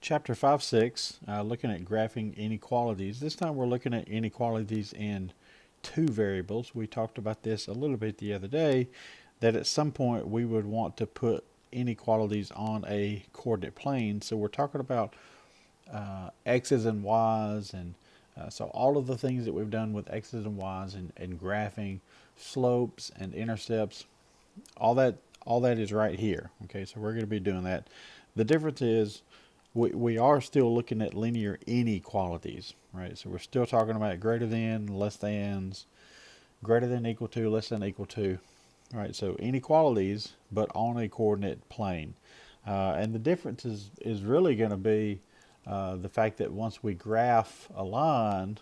Chapter 5-6, looking at graphing inequalities. This time we're looking at inequalities in two variables. We talked about this a little bit the other day, that at some point we would want to put inequalities on a coordinate plane. So we're talking about x's and y's, and so all of the things that we've done with x's and y's and graphing slopes and intercepts, all that is right here. Okay, so we're going to be doing that. The difference is we are still looking at linear inequalities, right? So we're still talking about greater than, less than's, greater than, equal to, less than, equal to. All right, so inequalities, but on a coordinate plane. And the difference is really going to be the fact that once we graph a line,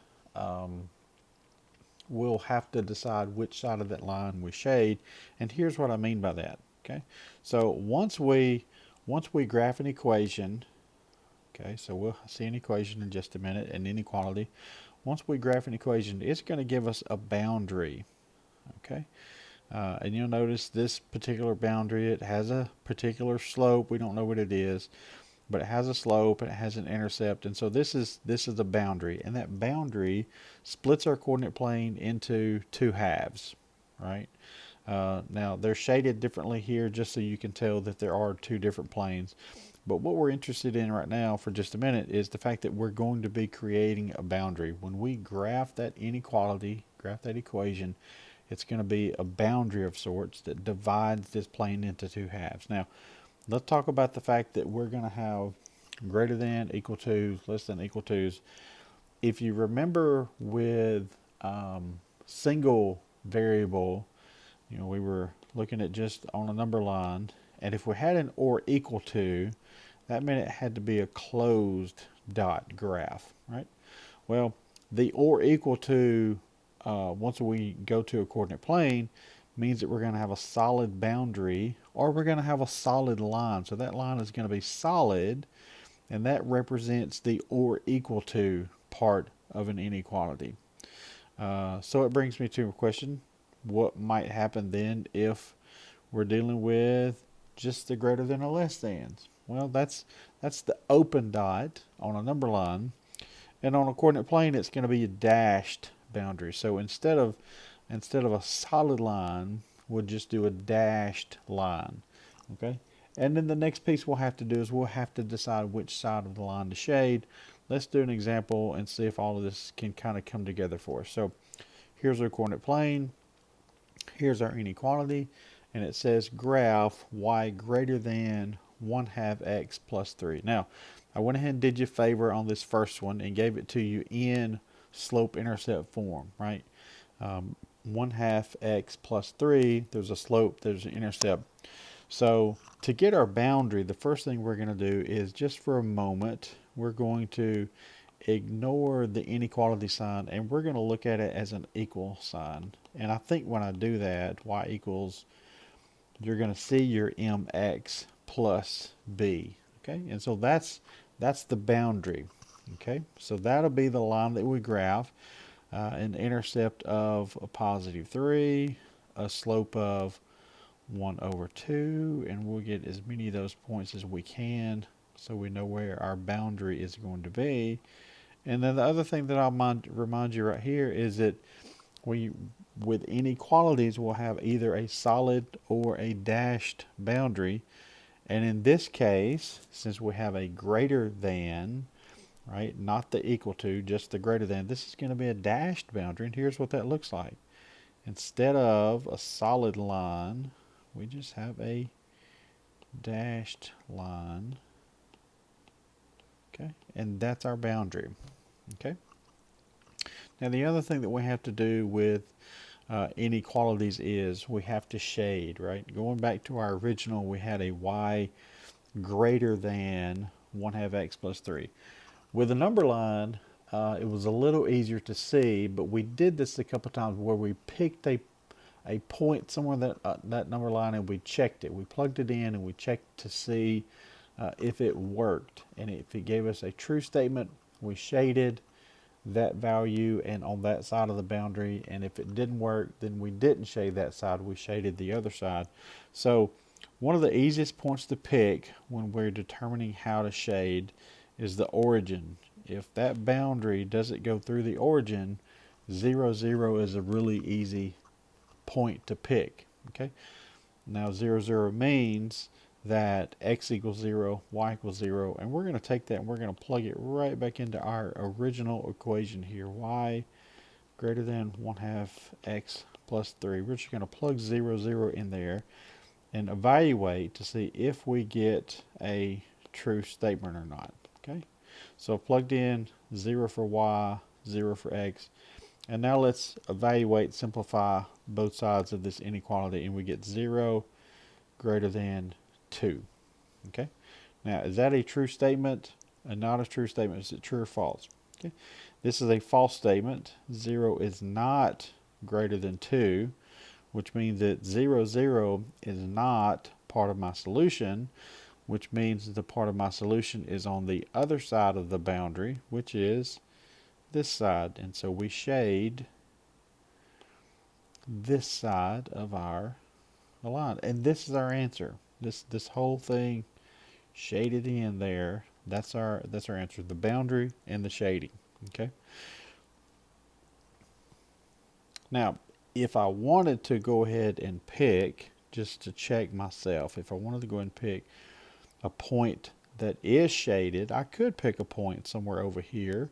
we'll have to decide which side of that line we shade. And here's what I mean by that. Okay, so once we graph an equation, okay, so we'll see an equation in just a minute, an inequality. Once we graph an equation, it's going to give us a boundary. Okay, and you'll notice this particular boundary, it has a particular slope. We don't know what it is, but it has a slope and it has an intercept, and so this is a boundary, and that boundary splits our coordinate plane into two halves, right? Now they're shaded differently here just so you can tell that there are two different planes. But what we're interested in right now for just a minute is the fact that we're going to be creating a boundary. When we graph that inequality, graph that equation, it's going to be a boundary of sorts that divides this plane into two halves. Now, let's talk about the fact that we're going to have greater than, equal to, less than, equal to's. If you remember with single variable, we were looking at just on a number line, and if we had an or equal to, that meant it had to be a closed dot graph, right? Well, the or equal to, once we go to a coordinate plane, means that we're going to have a solid boundary, or we're going to have a solid line. So that line is going to be solid, and that represents the or equal to part of an inequality. So it brings me to a question: what might happen then if we're dealing with just the greater than or less than's? Well, that's the open dot on a number line, and on a coordinate plane it's going to be a dashed boundary. So instead of a solid line, we'll just do a dashed line. Okay, and then the next piece we'll have to do is we'll have to decide which side of the line to shade. Let's do an example and see if all of this can kind of come together for us. So here's our coordinate plane, here's our inequality, and it says graph y greater than 1/2 x plus 3. Now, I went ahead and did you a favor on this first one and gave it to you in slope intercept form, right? 1/2 x plus 3, there's a slope, there's an intercept. So to get our boundary, the first thing we're going to do is, just for a moment, we're going to ignore the inequality sign and we're going to look at it as an equal sign. And I think when I do that, y equals, you're going to see your mx plus b. Okay, and so that's the boundary. Okay, so that'll be the line that we graph, an intercept of a positive 3, a slope of 1/2, and we'll get as many of those points as we can so we know where our boundary is going to be. And then the other thing that I'll remind you right here is that with inequalities, we'll have either a solid or a dashed boundary. And in this case, since we have a greater than, right, not the equal to, just the greater than, this is going to be a dashed boundary. And here's what that looks like. Instead of a solid line, we just have a dashed line. Okay, and that's our boundary. Okay. Now the other thing that we have to do with inequalities is we have to shade, right? Going back to our original, we had a y greater than 1/2 x plus 3. With a number line, it was a little easier to see, but we did this a couple times where we picked a point somewhere that number line and we checked it. We plugged it in and we checked to see if it worked. And if it gave us a true statement, we shaded that value and on that side of the boundary, and if it didn't work, then we didn't shade that side, we shaded the other side. So one of the easiest points to pick when we're determining how to shade is the origin. If that boundary doesn't go through the origin, 0, 0 is a really easy point to pick. Okay. Now 0, 0 means that x equals 0, y equals 0, and we're going to take that and we're going to plug it right back into our original equation here. Y greater than 1/2 x plus 3. We're just going to plug 0, 0 in there and evaluate to see if we get a true statement or not. Okay, so plugged in 0 for y, 0 for x, and now let's evaluate, simplify both sides of this inequality, and we get 0 greater than 2. Okay, now is that a true statement and not a true statement? Is it true or false? Okay, this is a false statement. 0 is not greater than 2, which means that 0, 0 is not part of my solution, which means that the part of my solution is on the other side of the boundary, which is this side. And so we shade this side of our line. And this is our answer. This whole thing shaded in there, that's our answer. The boundary and the shading. Okay. Now, if I wanted to go ahead and pick, just to check myself, if I wanted to go ahead and pick a point that is shaded, I could pick a point somewhere over here,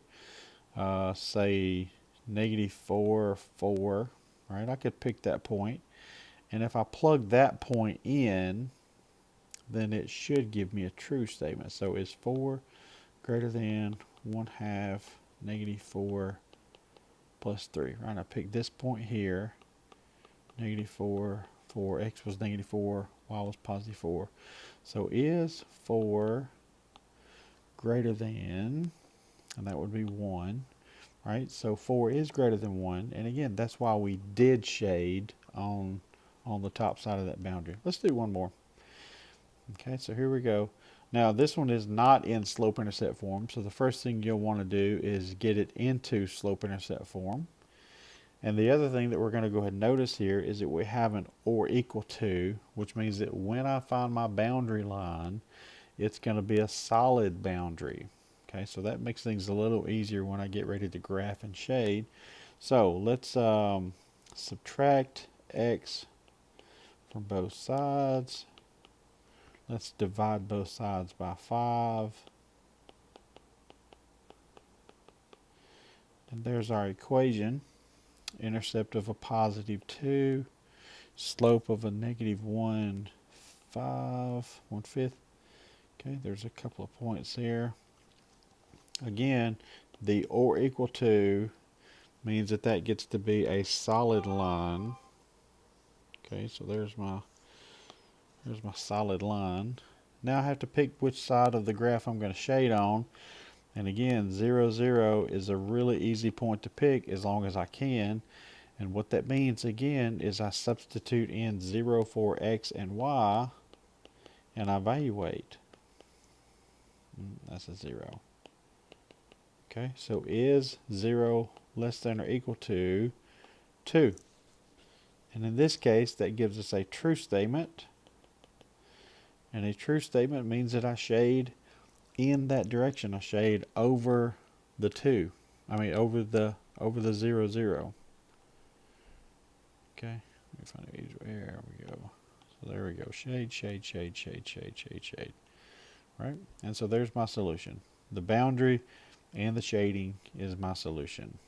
say -4, 4, right? I could pick that point, and if I plug that point in, then it should give me a true statement. So is 4 greater than 1/2 -4 plus 3, right? I picked this point here, -4, 4, x was -4, y was +4. So is 4 greater than, and that would be 1, right? So 4 is greater than 1, and again, that's why we did shade on the top side of that boundary. Let's do one more. Okay, so here we go. Now this one is not in slope-intercept form, so the first thing you'll want to do is get it into slope-intercept form. And the other thing that we're going to go ahead and notice here is that we have an or equal to, which means that when I find my boundary line, it's going to be a solid boundary. Okay, so that makes things a little easier when I get ready to graph and shade. So let's subtract x from both sides. Let's divide both sides by 5. And there's our equation. Intercept of a +2, slope of a -1, 5, 1/5. Okay, there's a couple of points there. Again, the or equal to means that that gets to be a solid line. Okay, so there's my solid line. Now I have to pick which side of the graph I'm going to shade on. And again, 0, 0 is a really easy point to pick as long as I can. And what that means again is I substitute in 0 for x and y, and I evaluate. That's a 0. Okay, so is 0 less than or equal to 2? And in this case, that gives us a true statement. And a true statement means that I shade in that direction. I shade over the 2. I mean over the 0, 0. Okay, let me find it easier. There we go. So there we go. Shade, shade, shade, shade, shade, shade, shade. Right? And so there's my solution. The boundary and the shading is my solution.